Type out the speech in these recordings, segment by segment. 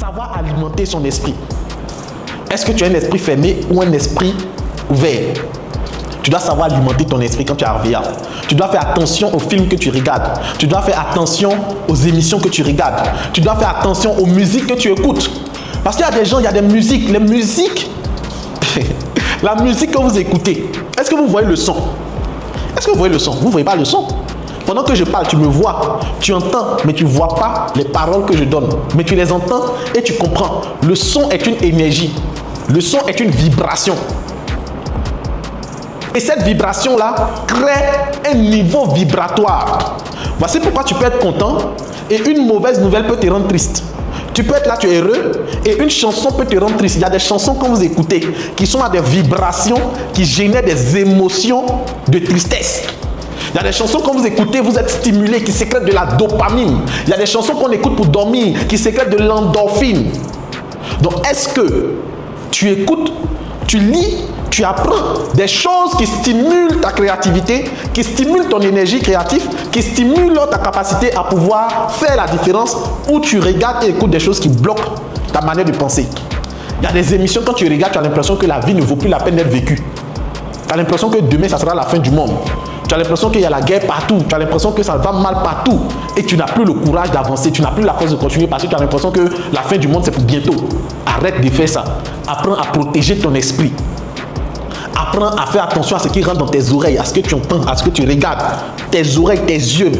savoir alimenter son esprit. Est-ce que tu as un esprit fermé ou un esprit ouvert? Tu dois savoir alimenter ton esprit quand tu es réveillé. Tu dois faire attention aux films que tu regardes. Tu dois faire attention aux émissions que tu regardes. Tu dois faire attention aux musiques que tu écoutes. Parce qu'il y a des gens, il y a des musiques. Les musiques, la musique que vous écoutez, est-ce que vous voyez le son? Est-ce que vous voyez le son? Vous ne voyez pas le son. Pendant que je parle, tu me vois, tu entends, mais tu ne vois pas les paroles que je donne. Mais tu les entends et tu comprends. Le son est une énergie. Le son est une vibration. Et cette vibration-là crée un niveau vibratoire. Voici pourquoi tu peux être content et une mauvaise nouvelle peut te rendre triste. Tu peux être là, tu es heureux et une chanson peut te rendre triste. Il y a des chansons que vous écoutez qui sont à des vibrations qui génèrent des émotions de tristesse. Il y a des chansons quand vous écoutez, vous êtes stimulé, qui sécrètent de la dopamine. Il y a des chansons qu'on écoute pour dormir, qui sécrètent de l'endorphine. Donc, est-ce que tu écoutes, tu lis, tu apprends des choses qui stimulent ta créativité, qui stimulent ton énergie créative, qui stimulent ta capacité à pouvoir faire la différence, ou tu regardes et écoutes des choses qui bloquent ta manière de penser. Il y a des émissions, quand tu regardes, tu as l'impression que la vie ne vaut plus la peine d'être vécue. Tu as l'impression que demain, ça sera la fin du monde. Tu as l'impression qu'il y a la guerre partout. Tu as l'impression que ça va mal partout. Et tu n'as plus le courage d'avancer. Tu n'as plus la force de continuer parce que tu as l'impression que la fin du monde, c'est pour bientôt. Arrête de faire ça. Apprends à protéger ton esprit. Apprends à faire attention à ce qui rentre dans tes oreilles, à ce que tu entends, à ce que tu regardes. Tes oreilles, tes yeux,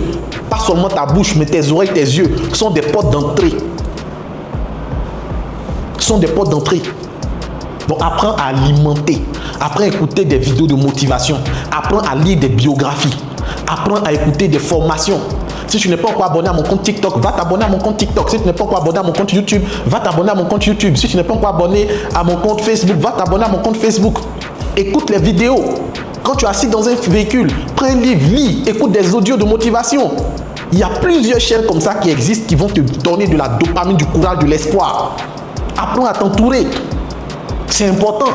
pas seulement ta bouche, mais tes oreilles, tes yeux sont des portes d'entrée. Sont des portes d'entrée. Donc apprends à alimenter, apprends à écouter des vidéos de motivation, apprends à lire des biographies, apprends à écouter des formations. Si tu n'es pas encore abonné à mon compte TikTok, va t'abonner à mon compte TikTok. Si tu n'es pas encore abonné à mon compte YouTube, va t'abonner à mon compte YouTube. Si tu n'es pas encore abonné à mon compte Facebook, va t'abonner à mon compte Facebook. Écoute les vidéos. Quand tu es assis dans un véhicule, prends un livre, lis, écoute des audios de motivation. Il y a plusieurs chaînes comme ça qui existent qui vont te donner de la dopamine, du courage, de l'espoir. Apprends à t'entourer. C'est important.